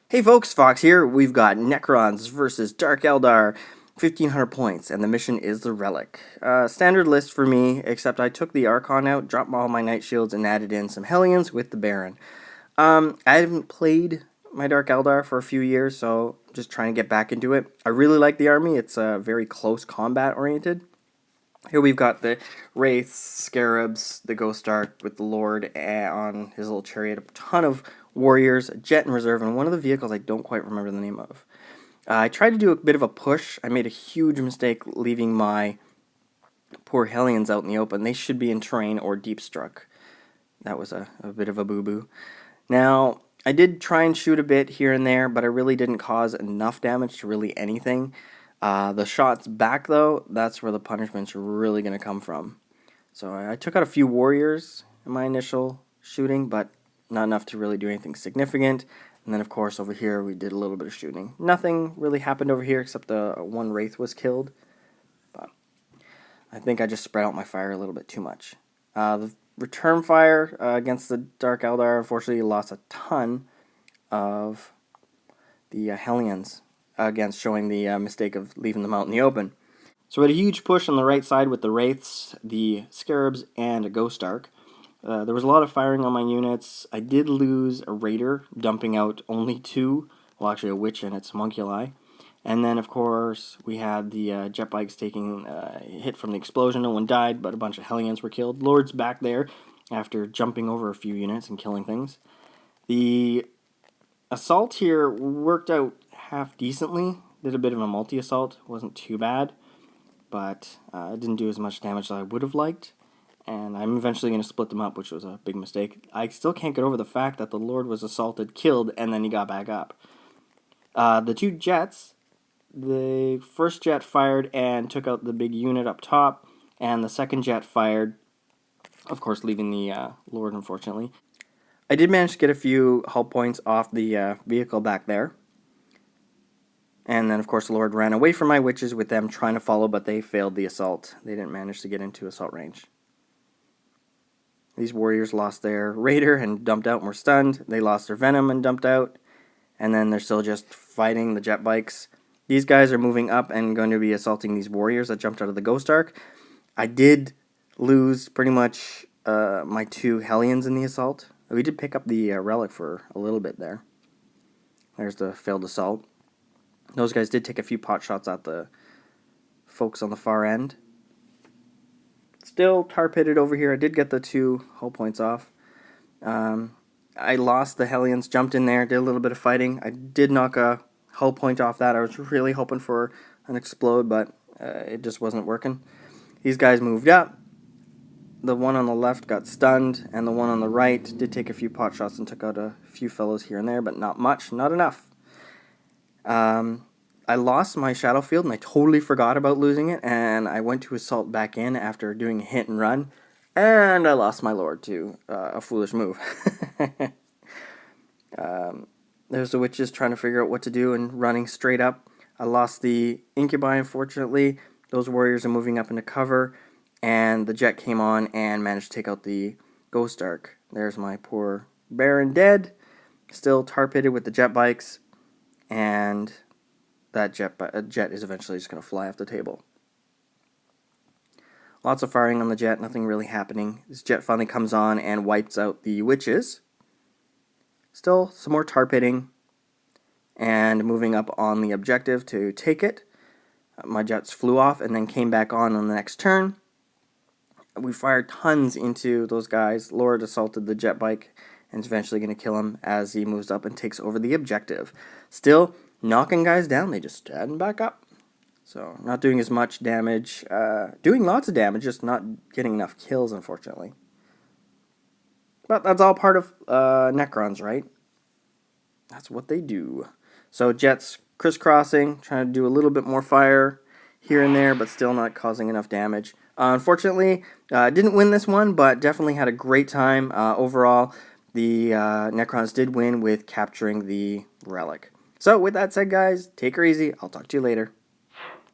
Hey folks, Fox here. We've got Necrons versus Dark Eldar, 1500 points, and the mission is the Relic. Standard list for me, except I took the Archon out, dropped all my Night Shields, and added in some Hellions with the Baron. I haven't played my Dark Eldar for a few years, so just trying to get back into it. I really like the army. It's very close combat oriented. Here we've got the Wraiths, Scarabs, the Ghost Ark with the Lord on his little chariot, a ton of warriors, a jet in reserve, and one of the vehicles I don't quite remember the name of. I tried to do a bit of a push. I made a huge mistake leaving my poor Hellions out in the open. They should be in terrain or deep struck. That was a bit of a boo-boo. Now, I did try and shoot a bit here and there, but I really didn't cause enough damage to really anything. The shots back, though, that's where the punishment's really going to come from. So I took out a few warriors in my initial shooting, but not enough to really do anything significant. And then, of course, over here we did a little bit of shooting. Nothing really happened over here except the one Wraith was killed. But I think I just spread out my fire a little bit too much. The return fire against the Dark Eldar, unfortunately, lost a ton of the Hellions against showing the mistake of leaving them out in the open. So we had a huge push on the right side with the Wraiths, the Scarabs, and a Ghost Ark. There was a lot of firing on my units. I did lose a Raider, dumping out only two, well actually a Witch and its Homunculi. And then of course we had the jet bikes taking a hit from the explosion. No one died, but a bunch of Hellions were killed. Lord's back there after jumping over a few units and killing things. The assault here worked out half decently. Did a bit of a multi-assault. Wasn't too bad, but it didn't do as much damage as I would have liked. And I'm eventually going to split them up, which was a big mistake. I still can't get over the fact that the Lord was assaulted, killed, and then he got back up. The two jets, the first jet fired and took out the big unit up top, and the second jet fired, of course leaving the Lord, unfortunately. I did manage to get a few hull points off the vehicle back there. And then, of course, the Lord ran away from my witches with them trying to follow, but they failed the assault. They didn't manage to get into assault range. These warriors lost their Raider and dumped out and were stunned. They lost their Venom and dumped out. And then they're still just fighting the jet bikes. These guys are moving up and going to be assaulting these warriors that jumped out of the Ghost Ark. I did lose pretty much my two Hellions in the assault. We did pick up the Relic for a little bit there. There's the failed assault. Those guys did take a few pot shots at the folks on the far end. Still tar-pitted over here. I did get the two hull points off. I lost the Hellions, jumped in there, did a little bit of fighting. I did knock a hull point off that. I was really hoping for an explode, but it just wasn't working. These guys moved up. The one on the left got stunned, and the one on the right did take a few pot shots and took out a few fellows here and there, but not much, not enough. I lost my Shadow Field, and I totally forgot about losing it, and I went to assault back in after doing a hit and run, and I lost my Lord to a foolish move. There's the witches trying to figure out what to do and running straight up. I lost the Incubi, unfortunately. Those warriors are moving up into cover, and the jet came on and managed to take out the Ghost Ark. There's my poor Baron dead, still tar-pitted with the jet bikes, and that jet is eventually just going to fly off the table. Lots of firing on the jet, nothing really happening. This jet finally comes on and wipes out the witches. Still some more tar-pitting and moving up on the objective to take it. My jets flew off and then came back on the next turn. We fired tons into those guys. Lord assaulted the jet bike and is eventually going to kill him as he moves up and takes over the objective. Still knocking guys down, they just stand back up. So, not doing as much damage. Doing lots of damage, just not getting enough kills, unfortunately. But that's all part of Necrons, right? That's what they do. So, jets crisscrossing, trying to do a little bit more fire here and there, but still not causing enough damage. Unfortunately, didn't win this one, but definitely had a great time. Overall, the Necrons did win with capturing the Relic. So, with that said, guys, take her easy. I'll talk to you later.